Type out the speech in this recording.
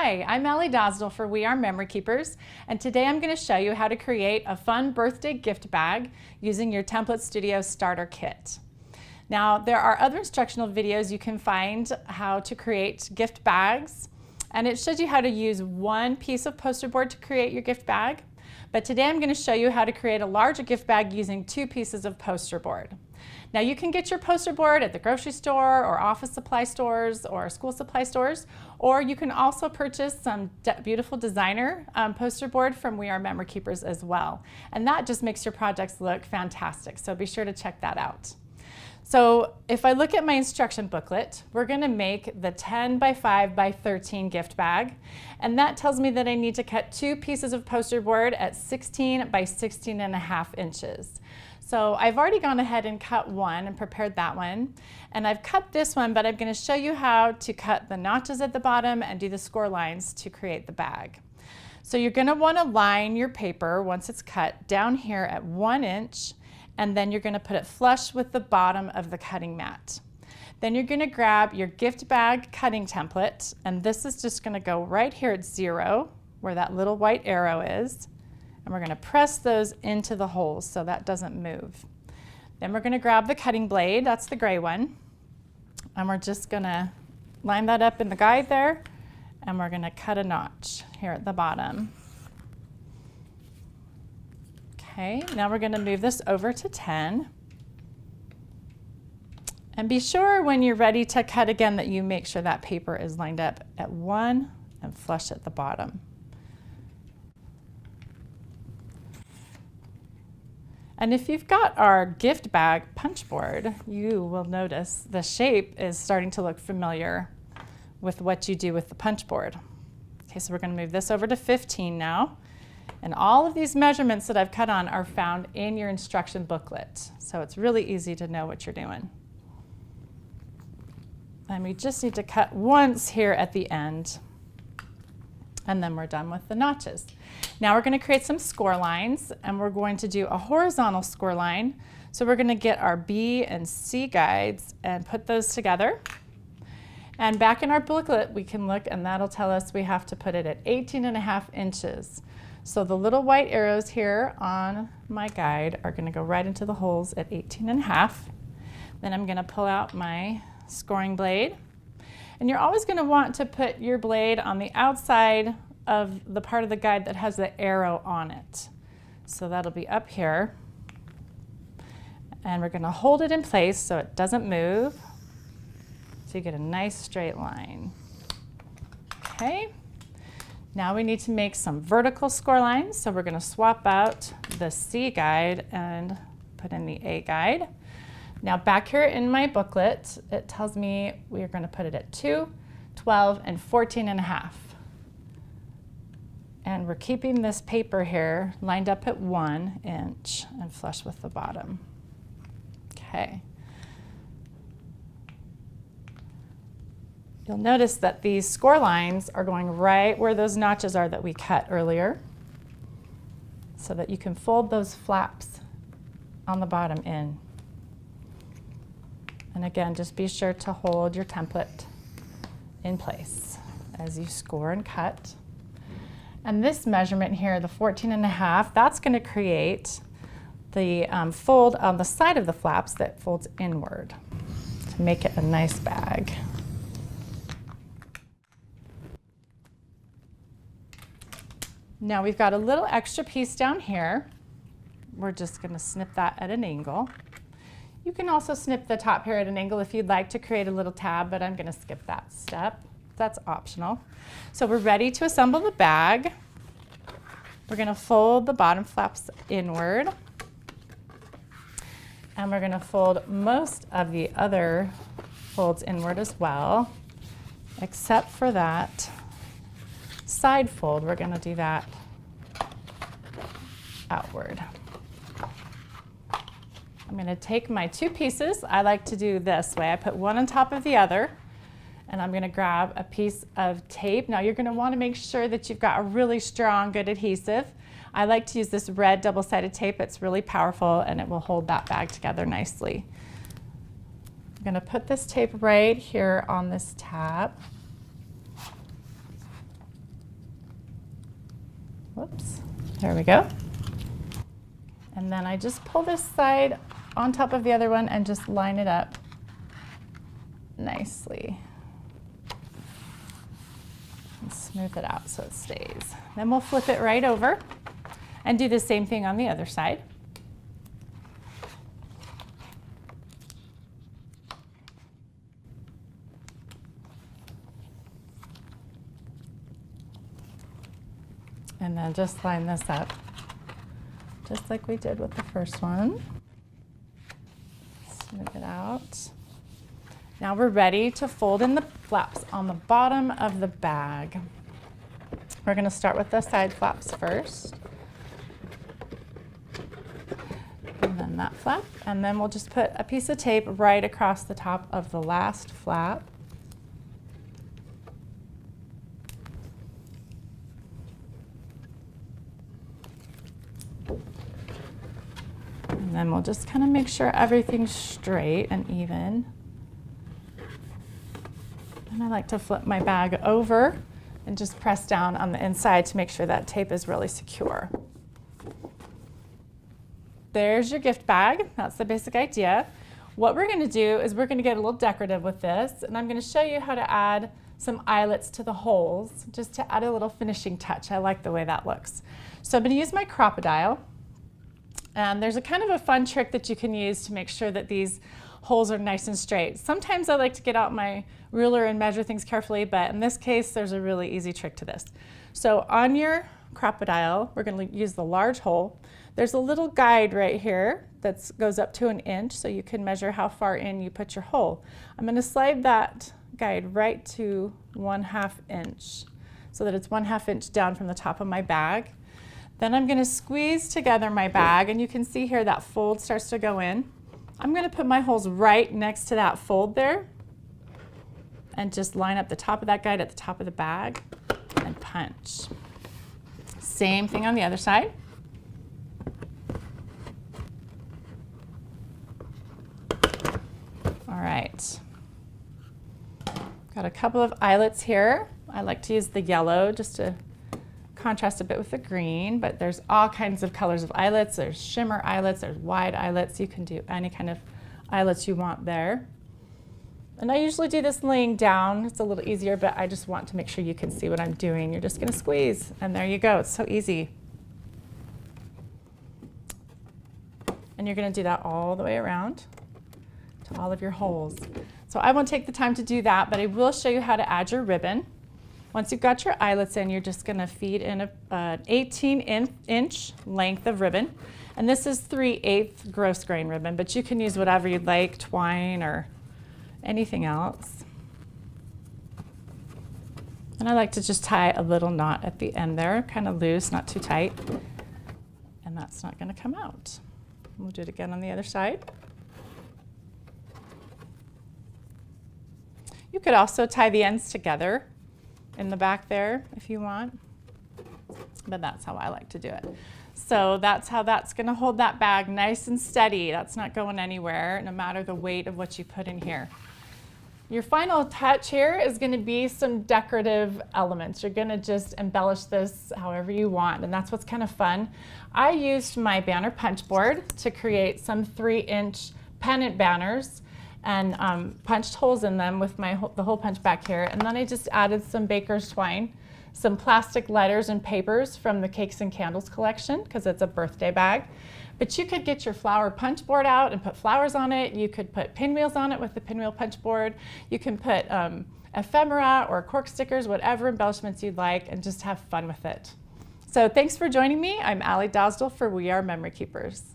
Hi, I'm Ellie Dosdell for We Are Memory Keepers, and today I'm going to show you how to create a fun birthday gift bag using your Template Studio starter kit. Now, there are other instructional videos you can find how to create gift bags, and it shows you how to use one piece of poster board to create your gift bag. But today I'm going to show you how to create a larger gift bag using two pieces of poster board. Now you can get your poster board at the grocery store or office supply stores or school supply stores, or you can also purchase some beautiful designer poster board from We Are Memory Keepers as well. And that just makes your projects look fantastic, so be sure to check that out. So if I look at my instruction booklet, we're going to make the 10 by 5 by 13 gift bag, and that tells me that I need to cut two pieces of poster board at 16 by 16.5 inches. So I've already gone ahead and cut one and prepared that one, and I've cut this one, but I'm going to show you how to cut the notches at the bottom and do the score lines to create the bag. So you're going to want to line your paper once it's cut down here at 1 inch, and then you're going to put it flush with the bottom of the cutting mat. Then you're going to grab your gift bag cutting template, and this is just going to go right here at 0, where that little white arrow is. And we're going to press those into the holes so that doesn't move. Then we're going to grab the cutting blade, that's the gray one, and we're just going to line that up in the guide there, and we're going to cut a notch here at the bottom. Okay, now we're going to move this over to 10. And be sure when you're ready to cut again that you make sure that paper is lined up at 1 and flush at the bottom. And if you've got our gift bag punch board, you will notice the shape is starting to look familiar with what you do with the punch board. Okay, so we're going to move this over to 15 now. And all of these measurements that I've cut on are found in your instruction booklet. So it's really easy to know what you're doing. And we just need to cut once here at the end. And then we're done with the notches. Now we're going to create some score lines, and we're going to do a horizontal score line. So we're going to get our B and C guides and put those together. And back in our booklet, we can look, and that'll tell us we have to put it at 18.5 inches. So the little white arrows here on my guide are going to go right into the holes at 18.5. Then I'm going to pull out my scoring blade. And you're always going to want to put your blade on the outside of the part of the guide that has the arrow on it. So that'll be up here. And we're going to hold it in place so it doesn't move. So you get a nice straight line. Okay. Now we need to make some vertical score lines. So we're going to swap out the C guide and put in the A guide. Now back here in my booklet, it tells me we are going to put it at 2, 12, and 14.5. And we're keeping this paper here lined up at 1 inch and flush with the bottom. Okay. You'll notice that these score lines are going right where those notches are that we cut earlier, so that you can fold those flaps on the bottom in. And again, just be sure to hold your template in place as you score and cut. And this measurement here, the 14.5, that's going to create the fold on the side of the flaps that folds inward to make it a nice bag. Now we've got a little extra piece down here. We're just going to snip that at an angle. You can also snip the top here at an angle if you'd like to create a little tab, but I'm going to skip that step. That's optional. So we're ready to assemble the bag. We're going to fold the bottom flaps inward. And we're going to fold most of the other folds inward as well, except for that side fold. We're going to do that outward. I'm going to take my two pieces. I like to do this way. I put one on top of the other, and I'm going to grab a piece of tape. Now you're going to want to make sure that you've got a really strong, good adhesive. I like to use this red double-sided tape. It's really powerful, and it will hold that bag together nicely. I'm going to put this tape right here on this tab. There we go. And then I just pull this side on top of the other one and just line it up nicely. And smooth it out so it stays. Then we'll flip it right over and do the same thing on the other side. And then just line this up, just like we did with the first one. Smooth it out. Now we're ready to fold in the flaps on the bottom of the bag. We're going to start with the side flaps first. And then that flap. And then we'll just put a piece of tape right across the top of the last flap. And then we'll just kind of make sure everything's straight and even. And I like to flip my bag over and just press down on the inside to make sure that tape is really secure. There's your gift bag. That's the basic idea. What we're going to do is we're going to get a little decorative with this, and I'm going to show you how to add some eyelets to the holes just to add a little finishing touch. I like the way that looks. So I'm going to use my Crop-A-Dile. And there's a kind of a fun trick that you can use to make sure that these holes are nice and straight. Sometimes I like to get out my ruler and measure things carefully, but in this case, there's a really easy trick to this. So on your Crop-A-Dile, we're going to use the large hole. There's a little guide right here that goes up to 1 inch, so you can measure how far in you put your hole. I'm going to slide that guide right to 1/2 inch, so that it's 1/2 inch down from the top of my bag. Then I'm going to squeeze together my bag, and you can see here that fold starts to go in. I'm going to put my holes right next to that fold there and just line up the top of that guide at the top of the bag and punch. Same thing on the other side. All right. Got a couple of eyelets here. I like to use the yellow just to contrast a bit with the green, but there's all kinds of colors of eyelets. There's shimmer eyelets, there's wide eyelets. You can do any kind of eyelets you want there. And I usually do this laying down. It's a little easier, but I just want to make sure you can see what I'm doing. You're just going to squeeze, and there you go. It's so easy. And you're going to do that all the way around to all of your holes. So I won't take the time to do that, but I will show you how to add your ribbon. Once you've got your eyelets in, you're just going to feed in an 18-inch length of ribbon. And this is 3/8 gross grain ribbon, but you can use whatever you'd like, twine or anything else. And I like to just tie a little knot at the end there, kind of loose, not too tight. And that's not going to come out. We'll do it again on the other side. You could also tie the ends together in the back there if you want, but that's how I like to do it. So that's how that's going to hold that bag nice and steady. That's not going anywhere, no matter the weight of what you put in here. Your final touch here is going to be some decorative elements. You're going to just embellish this however you want, and that's what's kind of fun. I used my banner punch board to create some 3-inch pennant banners and punched holes in them with the hole punch back here. And then I just added some baker's twine, some plastic letters and papers from the Cakes and Candles collection, because it's a birthday bag. But you could get your flower punch board out and put flowers on it. You could put pinwheels on it with the pinwheel punch board. You can put ephemera or cork stickers, whatever embellishments you'd like, and just have fun with it. So thanks for joining me. I'm Allie Dosdell for We Are Memory Keepers.